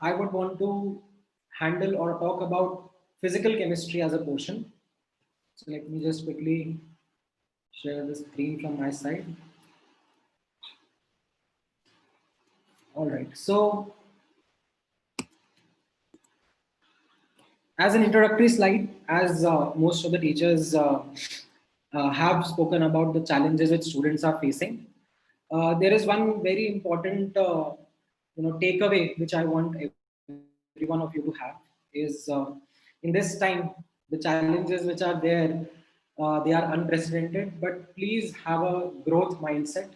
I would want to handle or talk about physical chemistry as a portion. So let me just quickly share the screen from my side. All right. So as an introductory slide, as most of the teachers have spoken about the challenges which students are facing, there is one very important takeaway which I want every one of you to have is in this time the challenges which are there they are unprecedented, but please have a growth mindset,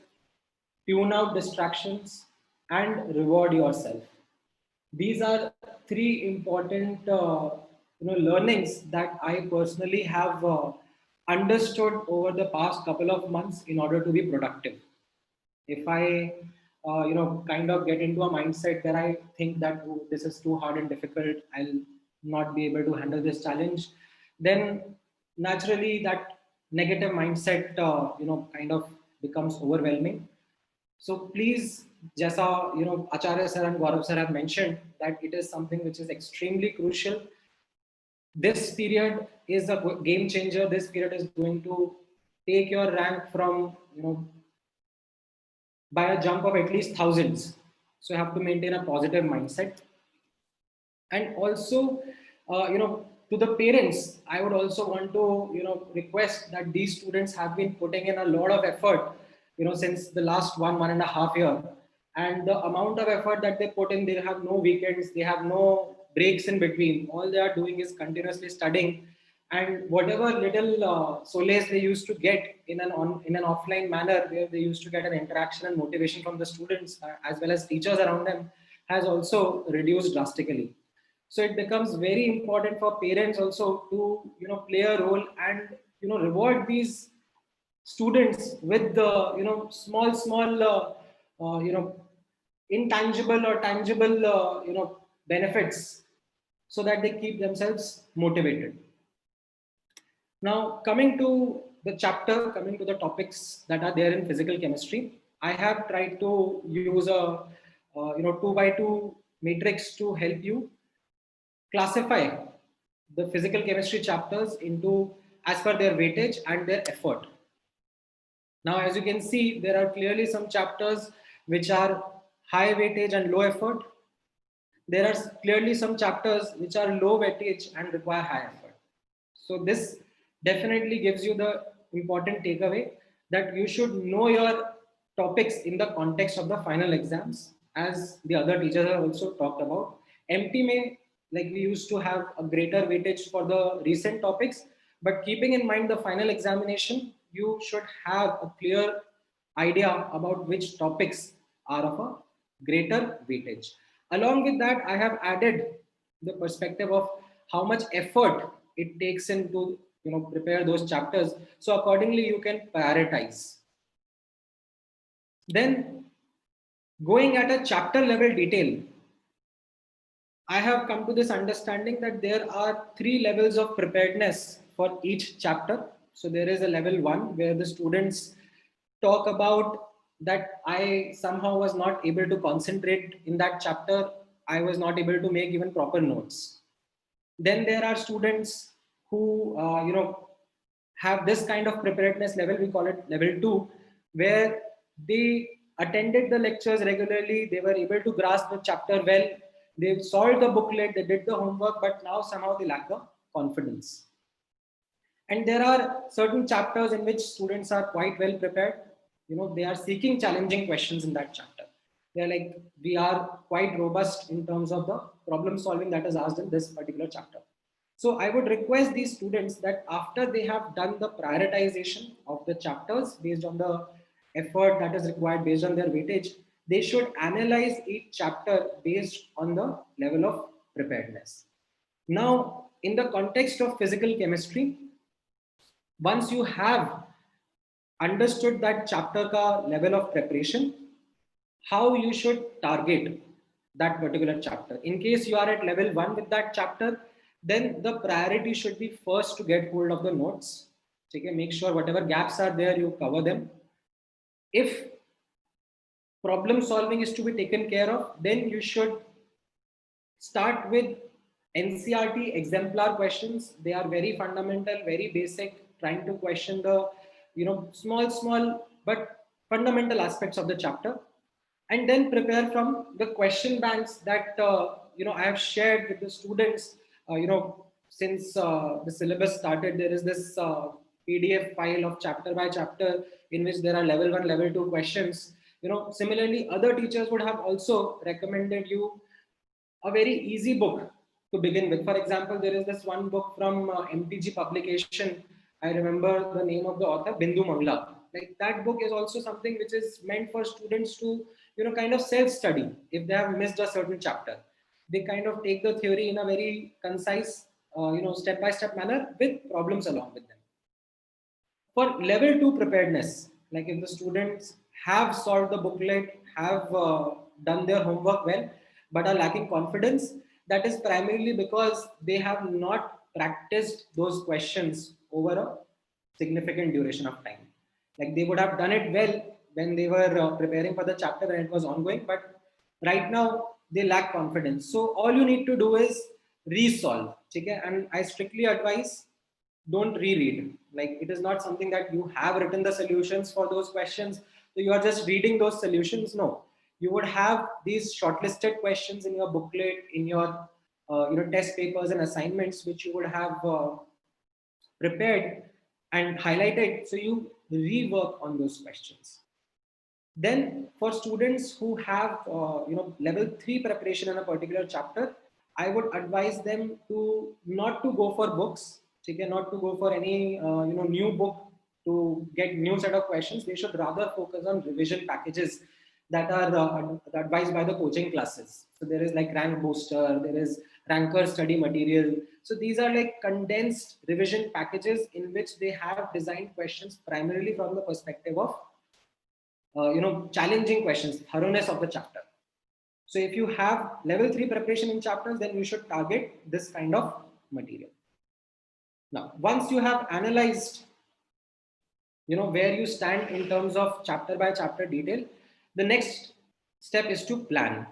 tune out distractions, and reward yourself. These are three important learnings that I personally have understood over the past couple of months in order to be productive. If I kind of get into a mindset where I think that, oh, this is too hard and difficult, I'll not be able to handle this challenge, then naturally that negative mindset kind of becomes overwhelming. So please, Jasa, Acharya sir and Gaurav sir have mentioned that it is something which is extremely crucial. This period is a game changer. This period is going to take your rank from, by a jump of at least thousands. So you have to maintain a positive mindset. And also, to the parents, I would also want to, request that these students have been putting in a lot of effort, since the last 1.5 year. And the amount of effort that they put in, they have no weekends, they have no breaks in between. All they are doing is continuously studying, and whatever little solace they used to get in an offline manner, where they used to get an interaction and motivation from the students as well as teachers around them, has also reduced drastically. So it becomes very important for parents also to play a role and reward these students with the small intangible or tangible benefits, so that they keep themselves motivated. Now, coming to the topics that are there in physical chemistry, I have tried to use a 2 by 2 matrix to help you classify the physical chemistry chapters into as per their weightage and their effort. Now, as you can see, there are clearly some chapters which are high weightage and low effort. There are clearly some chapters which are low weightage and require high effort. So this definitely gives you the important takeaway that you should know your topics in the context of the final exams, as the other teachers have also talked about. MT may, like, we used to have a greater weightage for the recent topics, but keeping in mind the final examination, you should have a clear idea about which topics are of a greater weightage. Along with that, I have added the perspective of how much effort it takes in to prepare those chapters. So accordingly, you can prioritize. Then, going at a chapter level detail, I have come to this understanding that there are three levels of preparedness for each chapter. So there is a level 1 where the students talk about that I somehow was not able to concentrate in that chapter. I was not able to make even proper notes. Then there are students who have this kind of preparedness level. We call it level 2, where they attended the lectures regularly, they were able to grasp the chapter well, they solved the booklet, they did the homework, but now somehow they lack the confidence. And there are certain chapters in which students are quite well prepared. They are seeking challenging questions in that chapter. They're like, we are quite robust in terms of the problem solving that is asked in this particular chapter. So I would request these students that after they have done the prioritization of the chapters based on the effort that is required, based on their weightage, they should analyze each chapter based on the level of preparedness. Now, in the context of physical chemistry, once you have understood that chapter ka level of preparation, how you should target that particular chapter. In case you are at level 1 with that chapter, then the priority should be first to get hold of the notes. Okay, make sure whatever gaps are there, you cover them. If problem solving is to be taken care of, then you should start with NCRT exemplar questions. They are very fundamental, very basic, trying to question the, small, but fundamental aspects of the chapter. And then prepare from the question banks that, I have shared with the students, since the syllabus started. There is this PDF file of chapter by chapter in which there are level 1, level 2 questions. Similarly, other teachers would have also recommended you a very easy book to begin with. For example, there is this one book from MTG publication. I remember the name of the author, Bindu Mangla. Like, that book is also something which is meant for students to, kind of self-study. If they have missed a certain chapter, they kind of take the theory in a very concise, step-by-step manner with problems along with them. For level 2 preparedness, like if the students have solved the booklet, have done their homework well, but are lacking confidence, that is primarily because they have not practiced those questions over a significant duration of time. Like, they would have done it well when they were preparing for the chapter when it was ongoing, but right now they lack confidence. So all you need to do is resolve. Okay? And I strictly advise, don't reread. Like, it is not something that you have written the solutions for those questions, so you are just reading those solutions. No, you would have these shortlisted questions in your booklet, in your test papers and assignments, which you would have prepared and highlighted, so you rework on those questions. Then for students who have level 3 preparation in a particular chapter, I would advise them to not to go for books. Okay, not to go for any new book to get new set of questions. They should rather focus on revision packages that are advised by the coaching classes. So there is like Rank Booster, there is Ranker study material. So these are like condensed revision packages in which they have designed questions primarily from the perspective of challenging questions, thoroughness of the chapter. So if you have level 3 preparation in chapters, then you should target this kind of material. Now, once you have analyzed, where you stand in terms of chapter by chapter detail, the next step is to plan.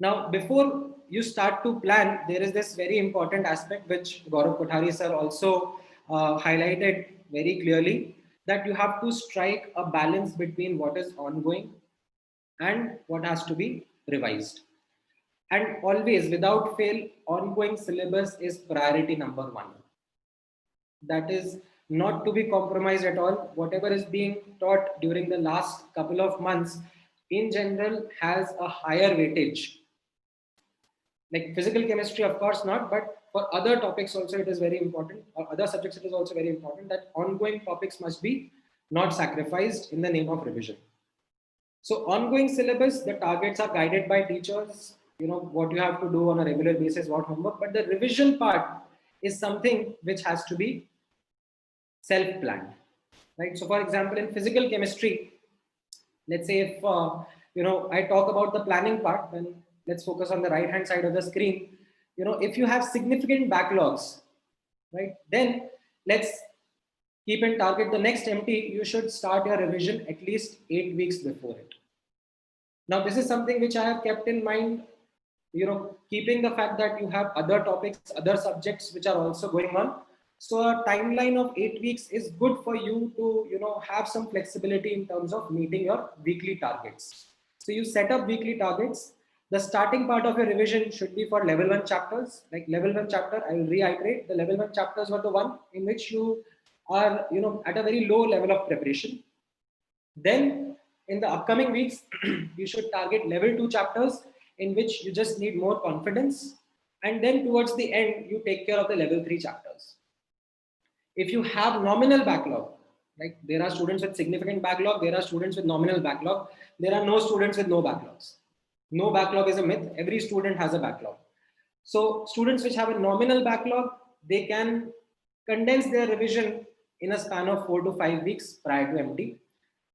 Now, before you start to plan, there is this very important aspect which Gaurav Kothari sir also highlighted very clearly, that you have to strike a balance between what is ongoing and what has to be revised. And always, without fail, ongoing syllabus is priority number 1. That is not to be compromised at all. Whatever is being taught during the last couple of months, in general, has a higher weightage. Like physical chemistry, of course not, but for other topics also it is very important, or other subjects it is also very important that ongoing topics must be not sacrificed in the name of revision. So ongoing syllabus, the targets are guided by teachers, what you have to do on a regular basis, what homework, but the revision part is something which has to be self-planned, right? So for example, in physical chemistry, let's say if, I talk about the planning part, then let's focus on the right-hand side of the screen. If you have significant backlogs, right, then let's keep and target the next MT. You should start your revision at least 8 weeks before it. Now, this is something which I have kept in mind, keeping the fact that you have other topics, other subjects which are also going on. So a timeline of 8 weeks is good for you to, have some flexibility in terms of meeting your weekly targets. So you set up weekly targets. The starting part of your revision should be for level 1 chapters. Like level 1 chapter, I will reiterate, the level 1 chapters were the one in which you are, at a very low level of preparation. Then in the upcoming weeks, you should target level 2 chapters in which you just need more confidence. And then towards the end, you take care of the level 3 chapters. If you have nominal backlog, like there are students with significant backlog, there are students with nominal backlog, there are no students with no backlogs. No backlog is a myth. Every student has a backlog. So students which have a nominal backlog, they can condense their revision in a span of 4 to 5 weeks prior to MT.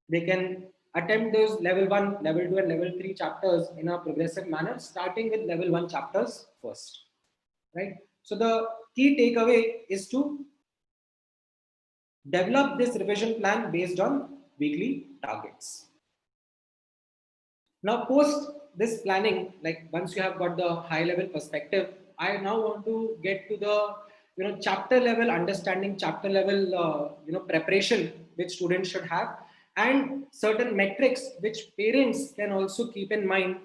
They can attempt those level 1, level 2 and level 3 chapters in a progressive manner, starting with level 1 chapters first, right? So the key takeaway is to develop this revision plan based on weekly targets. Now, post this planning, like once you have got the high level perspective, I now want to get to the chapter level understanding, chapter level preparation which students should have, and certain metrics which parents can also keep in mind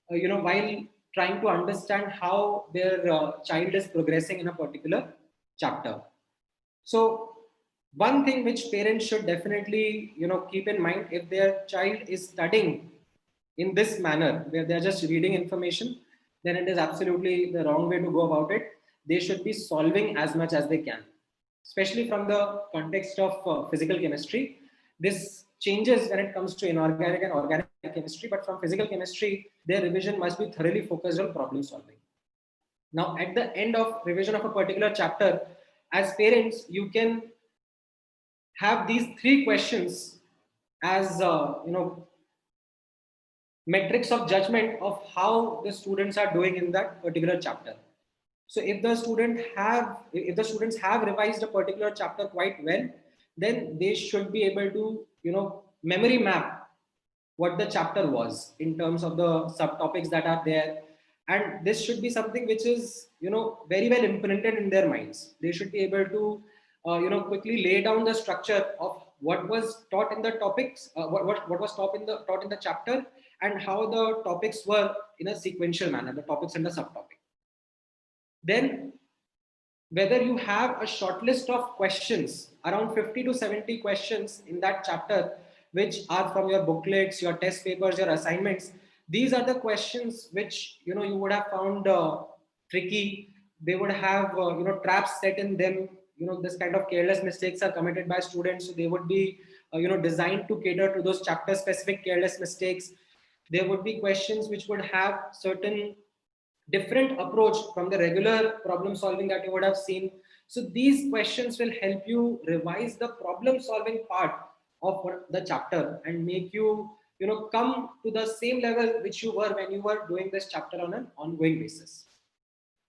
while trying to understand how their child is progressing in a particular chapter. So one thing which parents should definitely keep in mind, if their child is studying in this manner where they're just reading information, then it is absolutely the wrong way to go about it. They should be solving as much as they can, especially from the context of physical chemistry. This changes when it comes to inorganic and organic chemistry, but from physical chemistry, their revision must be thoroughly focused on problem solving. Now, at the end of revision of a particular chapter, as parents, you can have these three questions as metrics of judgment of how the students are doing in that particular chapter. So if the students have revised a particular chapter quite well, then they should be able to memory map what the chapter was in terms of the subtopics that are there, and this should be something which is very well imprinted in their minds. They should be able to quickly lay down the structure of what was taught in the topics, what was taught in the chapter, and how the topics were in a sequential manner, the topics and the subtopic. Then whether you have a short list of questions, around 50 to 70 questions in that chapter, which are from your booklets, your test papers, your assignments. These are the questions which you would have found tricky. They would have traps set in them. This kind of careless mistakes are committed by students, so they would be designed to cater to those chapter specific careless mistakes. There would be questions which would have certain different approach from the regular problem solving that you would have seen. So these questions will help you revise the problem solving part of the chapter and make you come to the same level which you were when you were doing this chapter on an ongoing basis.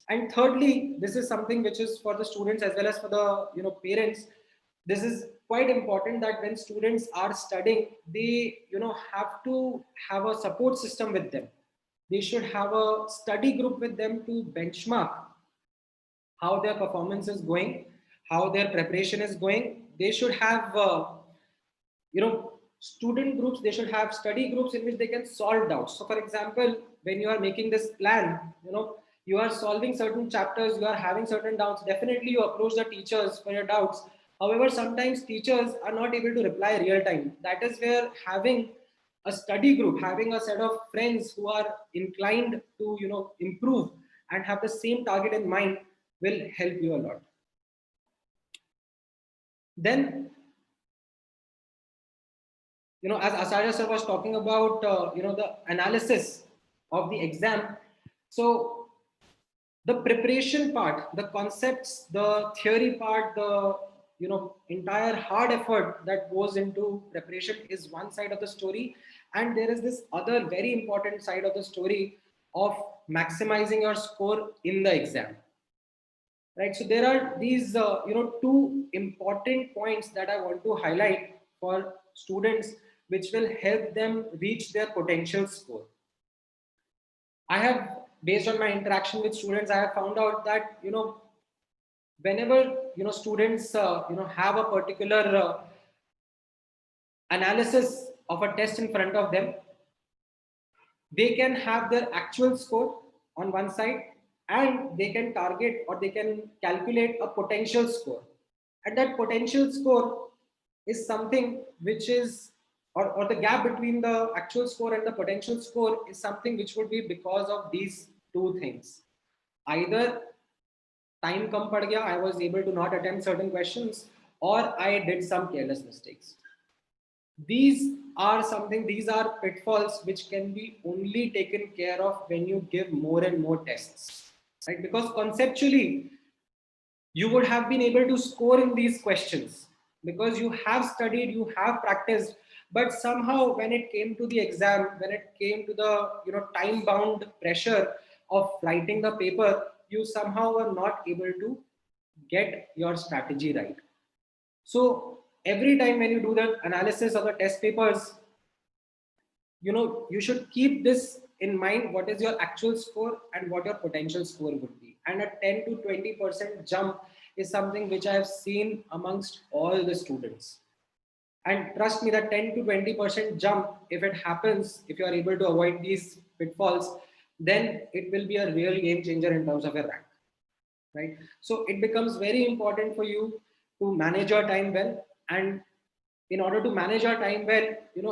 And thirdly, this is something which is for the students as well as for the parents. This is quite important that when students are studying, they have to have a support system with them. They should have a study group with them to benchmark how their performance is going, how their preparation is going. They should have student groups, they should have study groups in which they can solve doubts. So for example, when you are making this plan, you are solving certain chapters, you are having certain doubts, definitely you approach the teachers for your doubts. However, sometimes teachers are not able to reply real time. That is where having a study group, having a set of friends who are inclined to improve and have the same target in mind will help you a lot. Then as Acharya sir was talking about, the analysis of the exam. So the preparation part, the concepts, the theory part, the entire hard effort that goes into preparation is one side of the story, and there is this other very important side of the story of maximizing your score in the exam. Right. So there are these two important points that I want to highlight for students, which will help them reach their potential score. I have, based on my interaction with students, I have found out that whenever students have a particular analysis of a test in front of them, they can have their actual score on one side, and they can target or they can calculate a potential score. And that potential score is something which is, or the gap between the actual score and the potential score is something which would be because of these two things. Either time kam pad gaya, I was able to not attempt certain questions, or I did some careless mistakes. These are pitfalls which can be only taken care of when you give more and more tests, right? Because conceptually you would have been able to score in these questions because you have studied, you have practiced, but somehow when it came to the exam, when it came to the time bound pressure of writing the paper, you somehow were not able to get your strategy right. So every time when you do the analysis of the test papers, you should keep this in mind what is your actual score and what your potential score would be. And a 10 to 20% jump is something which I have seen amongst all the students. And trust me, that 10 to 20% jump, if it happens, if you are able to avoid these pitfalls, then it will be a real game changer in terms of your rank, right? So it becomes very important for you to manage your time well. And in order to manage your time well,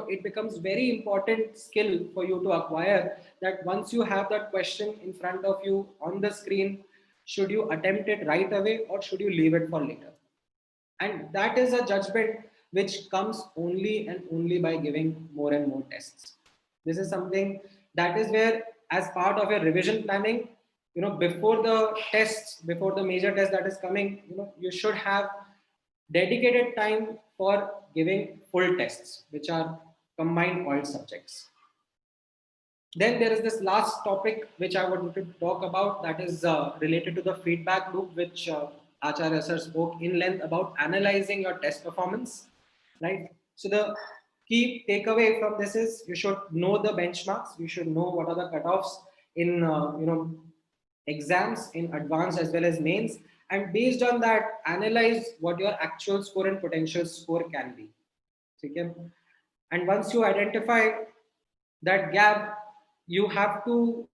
it becomes very important skill for you to acquire, that once you have that question in front of you on the screen, should you attempt it right away or should you leave it for later? And that is a judgment which comes only and only by giving more and more tests. This is something that is where, as part of your revision planning, before the tests, before the major test that is coming, you should have dedicated time for giving full tests, which are combined all subjects. Then there is this last topic which I wanted to talk about, that is related to the feedback loop, which Acharya sir spoke in length about analyzing your test performance, right? So the key takeaway from this is you should know the benchmarks, you should know what are the cutoffs in exams, in advanced as well as mains, and based on that, analyze what your actual score and potential score can be. Okay? And once you identify that gap, you have to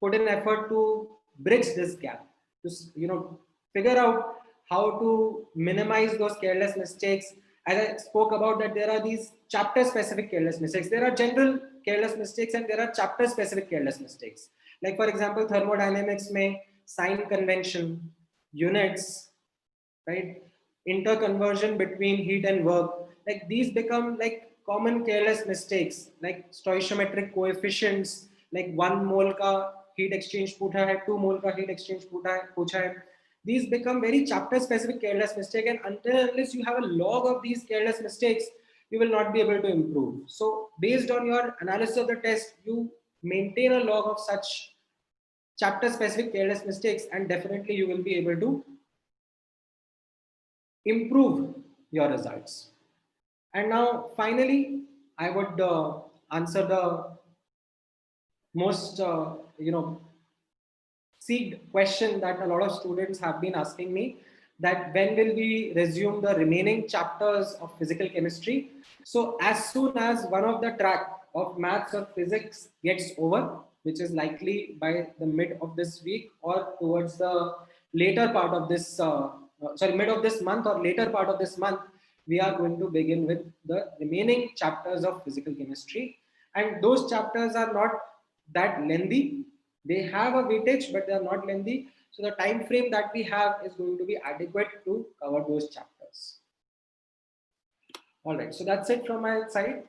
put in effort to bridge this gap, to figure out how to minimize those careless mistakes. As I spoke about, that there are these chapter specific careless mistakes, there are general careless mistakes, and there are chapter specific careless mistakes. Like for example, thermodynamics may sign convention, units, right, interconversion between heat and work, like these become like common careless mistakes, like stoichiometric coefficients, like 1 mole ka heat exchange pucha hai, 2 mole ka heat exchange pucha hai. These become very chapter specific careless mistake, and until unless you have a log of these careless mistakes, you will not be able to improve. So based on your analysis of the test, you maintain a log of such chapter specific careless mistakes, and definitely you will be able to improve your results. And now finally, I would answer the most seeked question that a lot of students have been asking me, that when will we resume the remaining chapters of physical chemistry? So as soon as one of the track of maths or physics gets over, which is likely by the mid of this week or towards the later part of this mid of this month or later part of this month, we are going to begin with the remaining chapters of physical chemistry. And those chapters are not that lengthy. They have a weightage, but they are not lengthy. So the time frame that we have is going to be adequate to cover those chapters. All right, so that's it from my side.